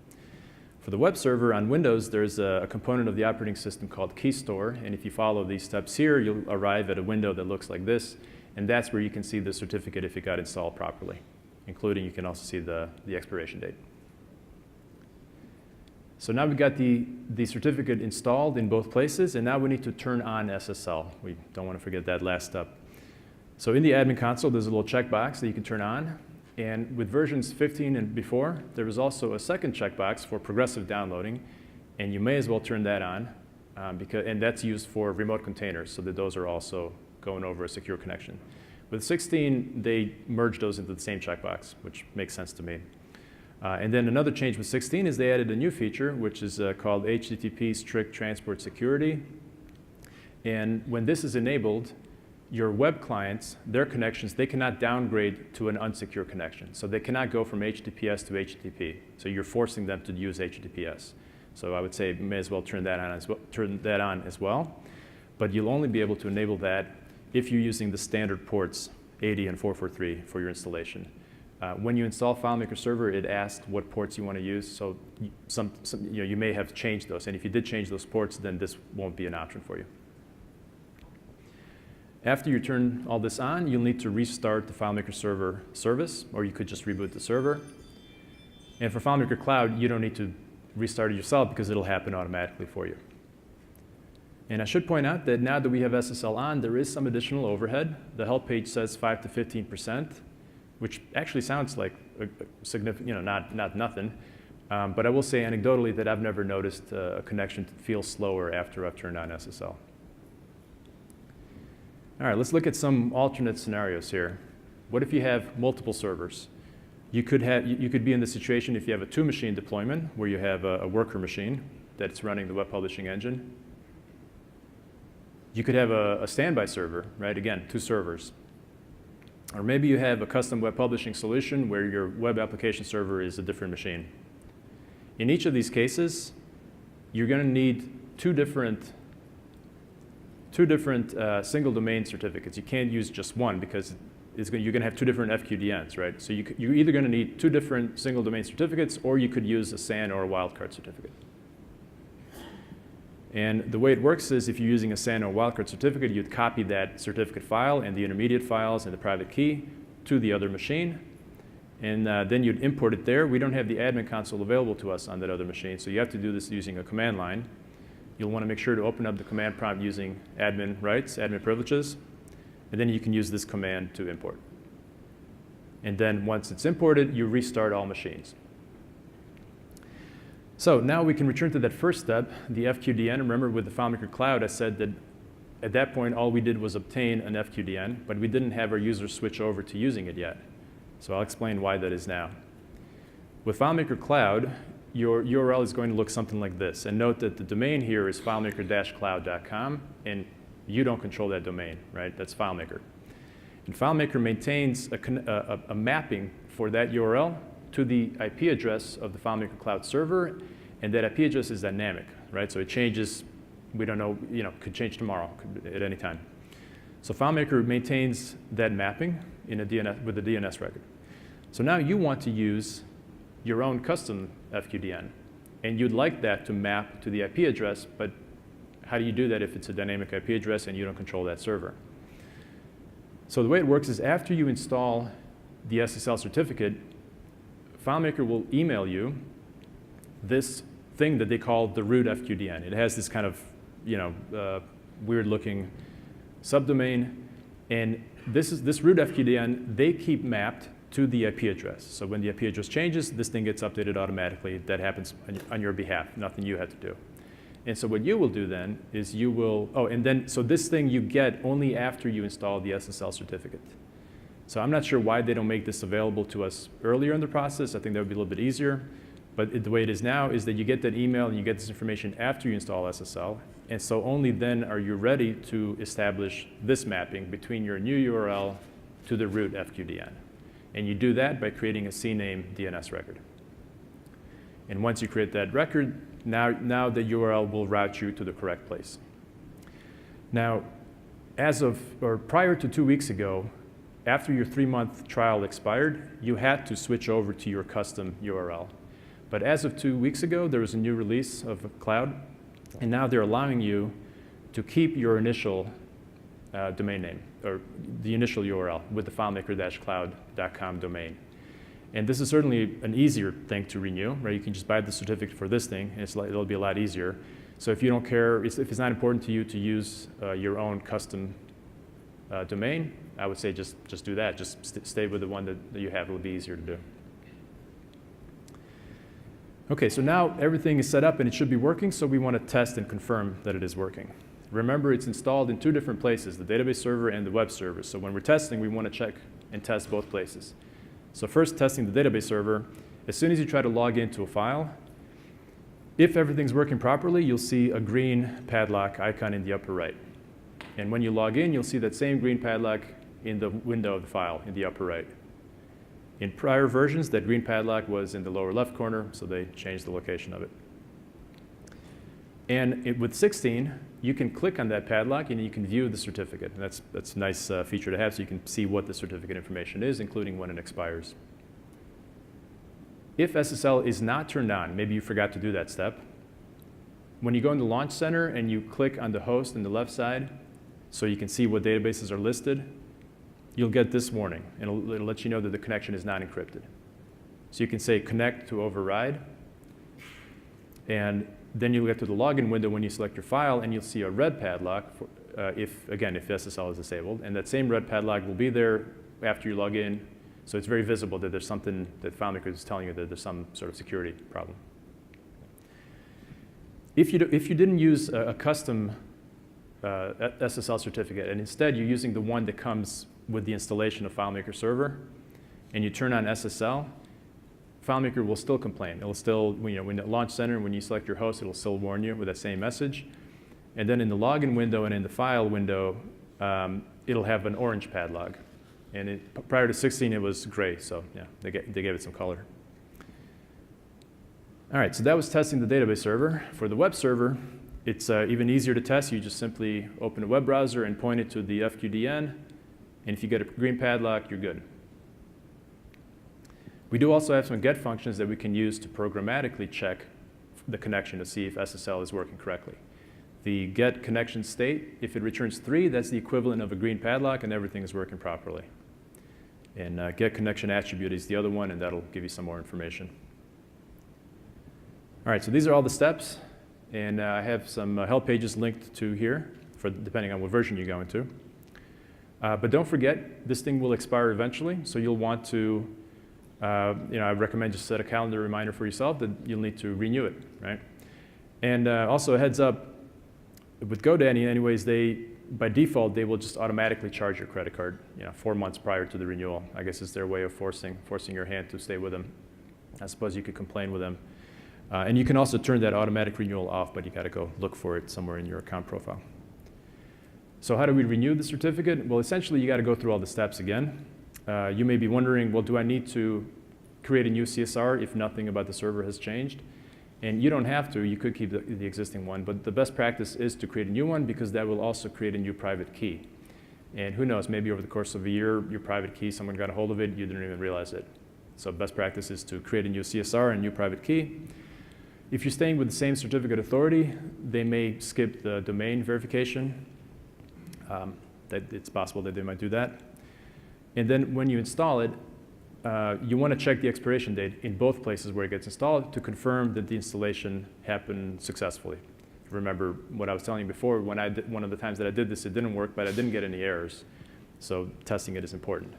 For the web server on Windows, there's a component of the operating system called KeyStore, and if you follow these steps here, you'll arrive at a window that looks like this, and that's where you can see the certificate if it got installed properly, including you can also see the expiration date. So now we've got the certificate installed in both places, and now we need to turn on SSL. We don't want to forget that last step. So in the admin console, there's a little checkbox that you can turn on. And with versions 15 and before, there is also a second checkbox for progressive downloading, and you may as well turn that on, and that's used for remote containers, so that those are also going over a secure connection. With 16, they merged those into the same checkbox, which makes sense to me. And then another change with 16 is they added a new feature, which is called HTTP Strict Transport Security. And when this is enabled, your web clients, their connections, they cannot downgrade to an unsecure connection. So they cannot go from HTTPS to HTTP. So you're forcing them to use HTTPS. So I would say you may as well turn that on as well. But you'll only be able to enable that if you're using the standard ports 80 and 443 for your installation. When you install FileMaker Server, it asks what ports you want to use. So you may have changed those. And if you did change those ports, then this won't be an option for you. After you turn all this on, you'll need to restart the FileMaker Server service, or you could just reboot the server. And for FileMaker Cloud, you don't need to restart it yourself because it'll happen automatically for you. And I should point out that now that we have SSL on, there is some additional overhead. The help page says 5 to 15%, which actually sounds like a significant, not nothing. But I will say anecdotally that I've never noticed a connection feel slower after I've turned on SSL. All right, let's look at some alternate scenarios here. What if you have multiple servers? You could be in the situation if you have a 2-machine deployment where you have a worker machine that's running the web publishing engine. You could have a standby server, right? Again, 2 servers. Or maybe you have a custom web publishing solution where your web application server is a different machine. In each of these cases, you're going to need two different single domain certificates. You can't use just one because you're going to have 2 different FQDNs, right? So you're either going to need 2 different single domain certificates, or you could use a SAN or a wildcard certificate. And the way it works is if you're using a SAN or wildcard certificate, you'd copy that certificate file and the intermediate files and the private key to the other machine. And then you'd import it there. We don't have the admin console available to us on that other machine, so you have to do this using a command line. You'll want to make sure to open up the command prompt using admin rights, admin privileges, and then you can use this command to import. And then once it's imported, you restart all machines. So now we can return to that first step, the FQDN. Remember, with the FileMaker Cloud, I said that at that point, all we did was obtain an FQDN, but we didn't have our users switch over to using it yet. So I'll explain why that is now. With FileMaker Cloud, your URL is going to look something like this. And note that the domain here is FileMaker-cloud.com, and you don't control that domain, right? That's FileMaker. And FileMaker maintains a mapping for that URL to the IP address of the FileMaker Cloud server, and that IP address is dynamic, right? So it changes, we don't know, could change tomorrow, at any time. So FileMaker maintains that mapping in a DNS, with a DNS record. So now you want to use your own custom FQDN, and you'd like that to map to the IP address, but how do you do that if it's a dynamic IP address and you don't control that server? So the way it works is after you install the SSL certificate, FileMaker will email you this thing that they call the root FQDN. It has this kind of weird-looking subdomain, and this root FQDN, they keep mapped to the IP address. So when the IP address changes, this thing gets updated automatically. That happens on your behalf, nothing you had to do. And so what you will do then is you will, so this thing you get only after you install the SSL certificate. So I'm not sure why they don't make this available to us earlier in the process. I think that would be a little bit easier. But the way it is now is that you get that email and you get this information after you install SSL. And so only then are you ready to establish this mapping between your new URL to the root FQDN. And you do that by creating a CNAME DNS record. And once you create that record, now the URL will route you to the correct place. Now, prior to 2 weeks ago, after your 3-month trial expired, you had to switch over to your custom URL. But as of 2 weeks ago, there was a new release of Cloud, and now they're allowing you to keep your initial domain name, or the initial URL with the FileMaker-cloud.com domain. And this is certainly an easier thing to renew, right? You can just buy the certificate for this thing, and it'll be a lot easier. So if you don't care, if it's not important to you to use your own custom domain, I would say just do that. Just stay with the one that you have. It'll be easier to do. Okay, so now everything is set up and it should be working, so we want to test and confirm that it is working. Remember, it's installed in 2 different places, the database server and the web server. So when we're testing, we want to check and test both places. So first, testing the database server. As soon as you try to log into a file, if everything's working properly, you'll see a green padlock icon in the upper right. And when you log in, you'll see that same green padlock in the window of the file in the upper right. In prior versions, that green padlock was in the lower left corner, so they changed the location of it. And with 16, you can click on that padlock and you can view the certificate. And that's a nice feature to have, so you can see what the certificate information is, including when it expires. If SSL is not turned on, maybe you forgot to do that step, when you go in the Launch Center and you click on the host on the left side, so you can see what databases are listed, you'll get this warning, and it'll let you know that the connection is not encrypted. So you can say connect to override, and then you'll get to the login window when you select your file, and you'll see a red padlock, if SSL is disabled, and that same red padlock will be there after you log in, so it's very visible that there's something that FileMaker is telling you that there's some sort of security problem. If you didn't use a custom SSL certificate, and instead you're using the one that comes with the installation of FileMaker Server, and you turn on SSL, FileMaker will still complain. It'll still, when the Launch Center, when you select your host, it'll still warn you with that same message. And then in the login window and in the file window, it'll have an orange padlock. And prior to 16, it was gray, so yeah, they gave it some color. All right, so that was testing the database server. For the web server, it's even easier to test. You just simply open a web browser and point it to the FQDN, and if you get a green padlock, you're good. We do also have some get functions that we can use to programmatically check the connection to see if SSL is working correctly. The get connection state, if it returns 3, that's the equivalent of a green padlock and everything is working properly. And get connection attribute is the other one, and that'll give you some more information. All right, so these are all the steps. And I have some help pages linked to here, for depending on what version you're going to. But don't forget, this thing will expire eventually, so you'll want to, I recommend just set a calendar reminder for yourself that you'll need to renew it, right? And also a heads up, with GoDaddy anyways, by default, they will just automatically charge your credit card, 4 months prior to the renewal. I guess it's their way of forcing your hand to stay with them. I suppose you could complain with them. And you can also turn that automatic renewal off, but you got to go look for it somewhere in your account profile. So how do we renew the certificate? Well, essentially, you got to go through all the steps again. You may be wondering, well, do I need to create a new CSR if nothing about the server has changed? And you don't have to. You could keep the existing one. But the best practice is to create a new one, because that will also create a new private key. And who knows, maybe over the course of a year, your private key, someone got a hold of it, you didn't even realize it. So best practice is to create a new CSR and a new private key. If you're staying with the same certificate authority, they may skip the domain verification. It's possible that they might do that. And then when you install it, you want to check the expiration date in both places where it gets installed to confirm that the installation happened successfully. Remember what I was telling you before, one of the times that I did this, it didn't work, but I didn't get any errors. So testing it is important.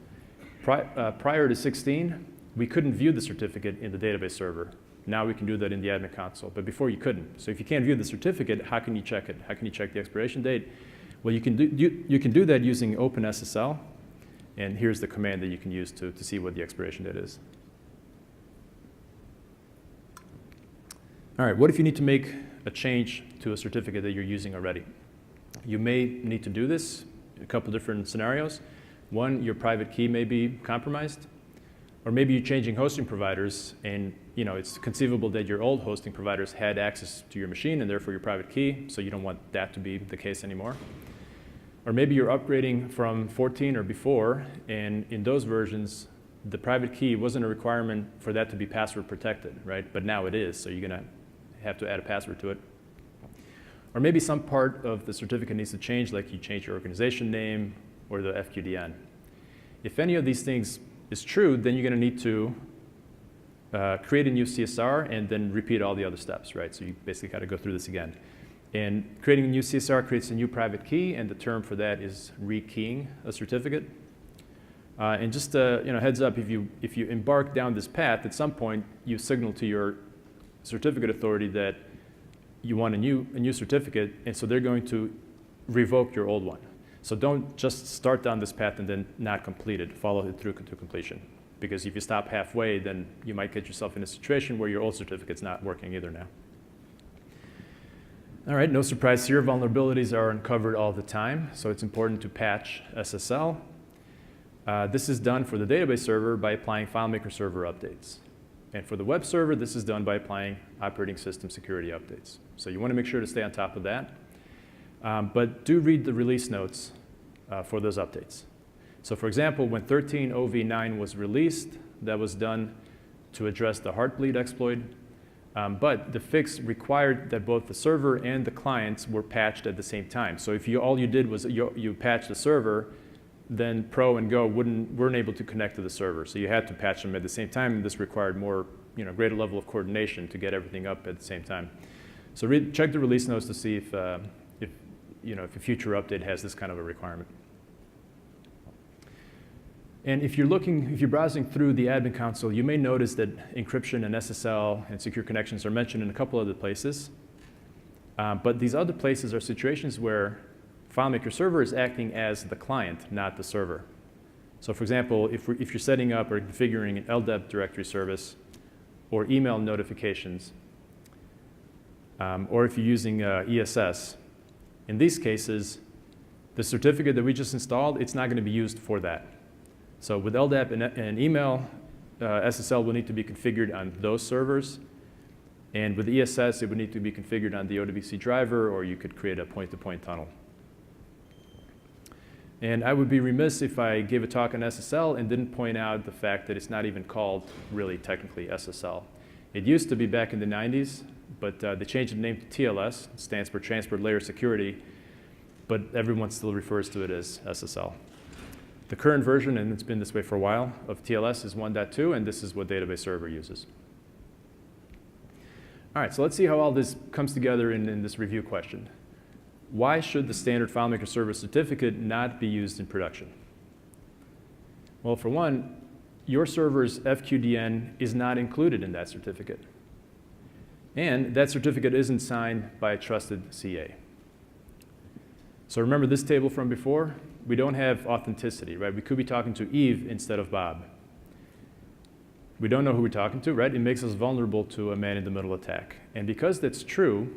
Prior to 16, we couldn't view the certificate in the database server. Now we can do that in the admin console, but before you couldn't. So if you can't view the certificate, how can you check it? How can you check the expiration date? Well, you can do that using OpenSSL, and here's the command that you can use to see what the expiration date is. All right, what if you need to make a change to a certificate that you're using already? You may need to do this in a couple different scenarios. One, your private key may be compromised. Or maybe you're changing hosting providers, and it's conceivable that your old hosting providers had access to your machine and therefore your private key, so you don't want that to be the case anymore. Or maybe you're upgrading from 14 or before, and in those versions, the private key wasn't a requirement for that to be password protected, right? But now it is, so you're going to have to add a password to it. Or maybe some part of the certificate needs to change, like you change your organization name or the FQDN. If any of these things is true, then you're going to need to create a new CSR and then repeat all the other steps, right? So you basically got to go through this again. And creating a new CSR creates a new private key, and the term for that is rekeying a certificate. And just heads up, if you embark down this path, at some point you signal to your certificate authority that you want a new certificate, and so they're going to revoke your old one. So don't just start down this path and then not complete it. Follow it through to completion. Because if you stop halfway, then you might get yourself in a situation where your old certificate's not working either now. All right, no surprise here. Vulnerabilities are uncovered all the time, so it's important to patch SSL. This is done for the database server by applying FileMaker Server updates. And for the web server, this is done by applying operating system security updates. So you want to make sure to stay on top of that. But do read the release notes for those updates. So for example, when 13.0v9 was released, that was done to address the Heartbleed exploit. But the fix required that both the server and the clients were patched at the same time. So if all you did was you patched the server, then Pro and Go weren't able to connect to the server. So you had to patch them at the same time, and this required more, greater level of coordination to get everything up at the same time. So check the release notes to see if a future update has this kind of a requirement. And if you're browsing through the admin console, you may notice that encryption and SSL and secure connections are mentioned in a couple other places. But these other places are situations where FileMaker Server is acting as the client, not the server. So for example, if you're setting up or configuring an LDAP directory service or email notifications, or if you're using ESS, in these cases, the certificate that we just installed, it's not going to be used for that. So with LDAP and email, SSL will need to be configured on those servers. And with ESS, it would need to be configured on the OWC driver, or you could create a point-to-point tunnel. And I would be remiss if I gave a talk on SSL and didn't point out the fact that it's not even called really technically SSL. It used to be back in the 90s, but they changed the name to TLS. It stands for Transport Layer Security, but everyone still refers to it as SSL. The current version, and it's been this way for a while, of TLS is 1.2, and this is what Database Server uses. All right, so let's see how all this comes together in this review question. Why should the standard FileMaker Server Certificate not be used in production? Well, for one, your server's FQDN is not included in that certificate. And that certificate isn't signed by a trusted CA. So remember this table from before? We don't have authenticity, right? We could be talking to Eve instead of Bob. We don't know who we're talking to, right? It makes us vulnerable to a man-in-the-middle attack. And because that's true,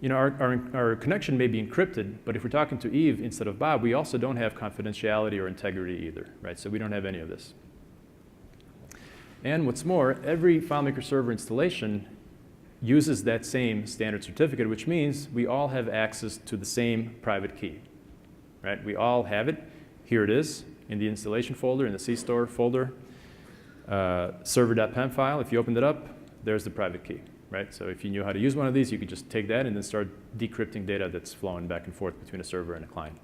you know, our connection may be encrypted, but if we're talking to Eve instead of Bob, we also don't have confidentiality or integrity either, right? So we don't have any of this. And what's more, every FileMaker Server installation uses that same standard certificate, which means we all have access to the same private key, right? We all have it. Here it is in the installation folder, in the CStore folder, server.pem file. If you opened it up, there's the private key, right? So if you knew how to use one of these, you could just take that and then start decrypting data that's flowing back and forth between a server and a client.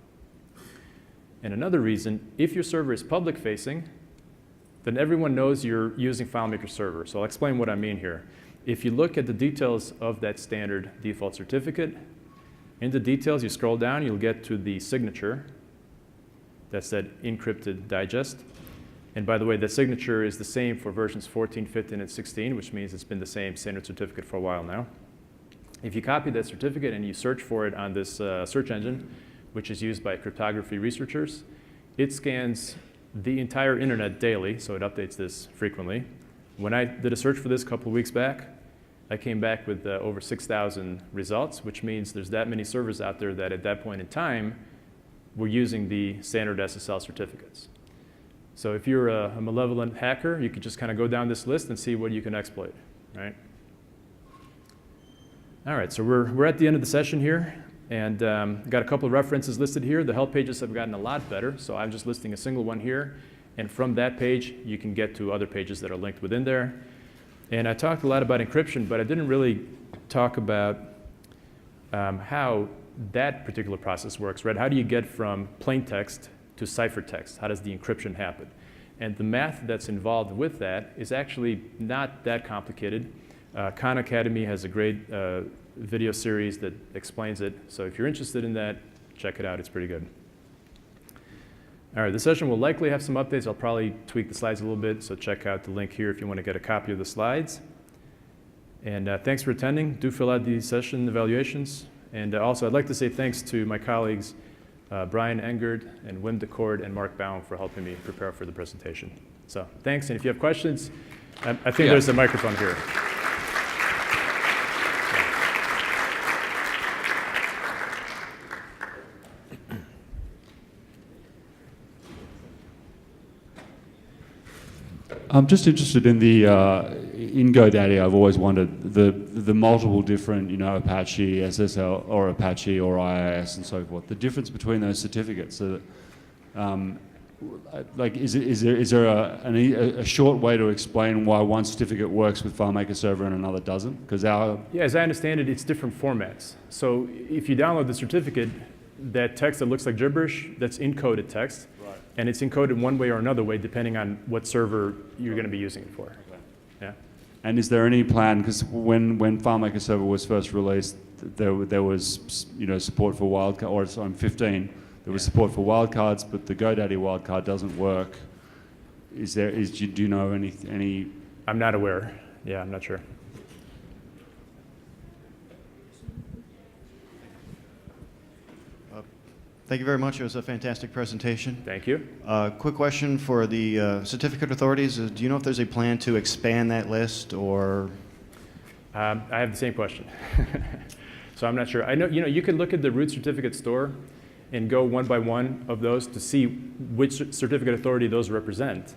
And another reason, if your server is public-facing, then everyone knows you're using FileMaker Server. So I'll explain what I mean here. If you look at the details of that standard default certificate, in the details, you scroll down, you'll get to the signature. That's that encrypted digest. And by the way, the signature is the same for versions 14, 15, and 16, which means it's been the same standard certificate for a while now. If you copy that certificate and you search for it on this search engine, which is used by cryptography researchers, it scans the entire internet daily, so it updates this frequently. When I did a search for this a couple of weeks back, I came back with over 6,000 results, which means there's that many servers out there that at that point in time were using the standard SSL certificates. So if you're a malevolent hacker, you could just kind of go down this list and see what you can exploit, right? All right, so we're at the end of the session here, and got a couple of references listed here. The help pages have gotten a lot better, so I'm just listing a single one here. And from that page, you can get to other pages that are linked within there. And I talked a lot about encryption, but I didn't really talk about how that particular process works, right? How do you get from plain text to ciphertext? How does the encryption happen? And the math that's involved with that is actually not that complicated. Khan Academy has a great video series that explains it. So if you're interested in that, check it out. It's pretty good. All right, the session will likely have some updates. I'll probably tweak the slides a little bit, so check out the link here if you want to get a copy of the slides. And thanks for attending. Do fill out the session evaluations. And also, I'd like to say thanks to my colleagues, Brian Engert and Wim DeCord and Mark Baum for helping me prepare for the presentation. So thanks, and if you have questions, I think there's a microphone here. I'm just interested in the in GoDaddy. I've always wondered the multiple different, you know, Apache, SSL, or Apache, or IIS, and so forth. The difference between those certificates. So that, like, is there a short way to explain why one certificate works with FileMaker Server and another doesn't? Because as I understand it, it's different formats. So if you download the certificate, that text that looks like gibberish, that's encoded text. And it's encoded one way or another way, depending on what server you're going to be using it for. Okay. Yeah. And is there any plan? Because when FileMaker Server was first released, there was, you know, support for wildcard, or it's on 15. There was support for wildcards, but the GoDaddy wildcard doesn't work. Do you know any? I'm not aware. Yeah, I'm not sure. Thank you very much. It was a fantastic presentation. Thank you. Quick question for the certificate authorities. Do you know if there's a plan to expand that list, or? I have the same question. So I'm not sure. I know, you know, you can look at the root certificate store and go one by one of those to see which certificate authority those represent,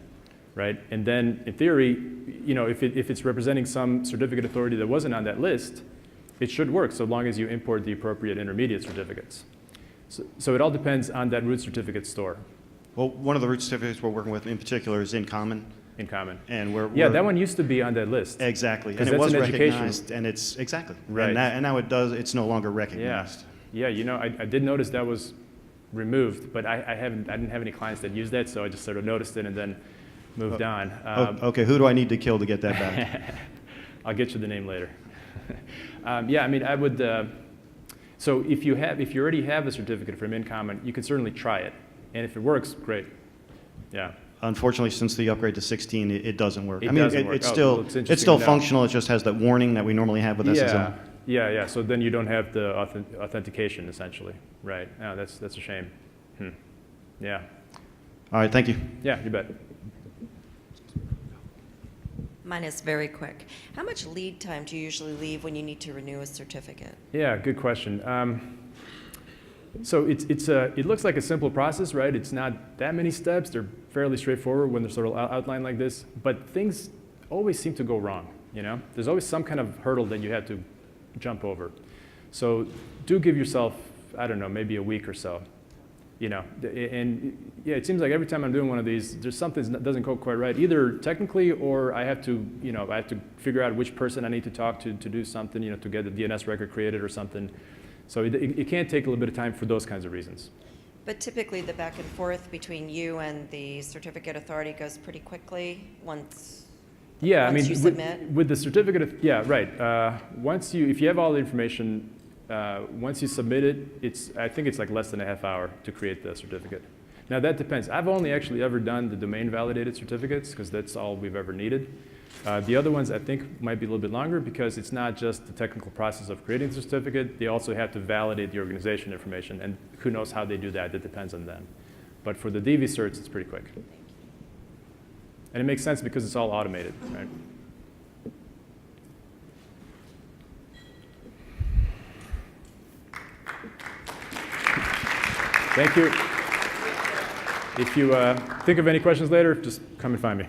right? And then in theory, you know, if it's representing some certificate authority that wasn't on that list, it should work so long as you import the appropriate intermediate certificates. So it all depends on that root certificate store. Well, one of the root certificates we're working with in particular is in common. In common. And that one used to be on that list. Exactly. And it was recognized, and it's, exactly. Right. And now it's no longer recognized. Yeah, you know, I did notice that was removed, but I didn't have any clients that used that, so I just sort of noticed it and then moved on. Okay, who do I need to kill to get that back? I'll get you the name later. Yeah, I mean, I would. So if you already have a certificate from InCommon, you can certainly try it, and if it works, great. Yeah. Unfortunately, since the upgrade to 16, it doesn't work. It I mean, doesn't work. it's Oh, still well, it's it's still interesting to know. functional. It just has that warning that we normally have with SSL. Yeah. So then you don't have the authentication essentially, right? Oh, that's a shame. Yeah. All right, thank you. Yeah, you bet. Mine is very quick. How much lead time do you usually leave when you need to renew a certificate? Yeah, good question. So it looks like a simple process, right? It's not that many steps. They're fairly straightforward when they're sort of outlined like this. But things always seem to go wrong. You know, there's always some kind of hurdle that you have to jump over. So do give yourself, I don't know, maybe a week or so. You know, and yeah, it seems like every time I'm doing one of these, there's something that doesn't go quite right, either technically or I have to, I have to figure out which person I need to talk to do something, to get the DNS record created or something. So it can take a little bit of time for those kinds of reasons. But typically the back and forth between you and the certificate authority goes pretty quickly once you submit? With the certificate, yeah, right. If you have all the information, once you submit it, I think it's like less than a half hour to create the certificate. Now that depends. I've only actually ever done the domain validated certificates because that's all we've ever needed. The other ones I think might be a little bit longer because it's not just the technical process of creating the certificate, they also have to validate the organization information, and who knows how they do that, it depends on them. But for the DV certs, it's pretty quick. And it makes sense because it's all automated, right? Thank you. If you think of any questions later, just come and find me.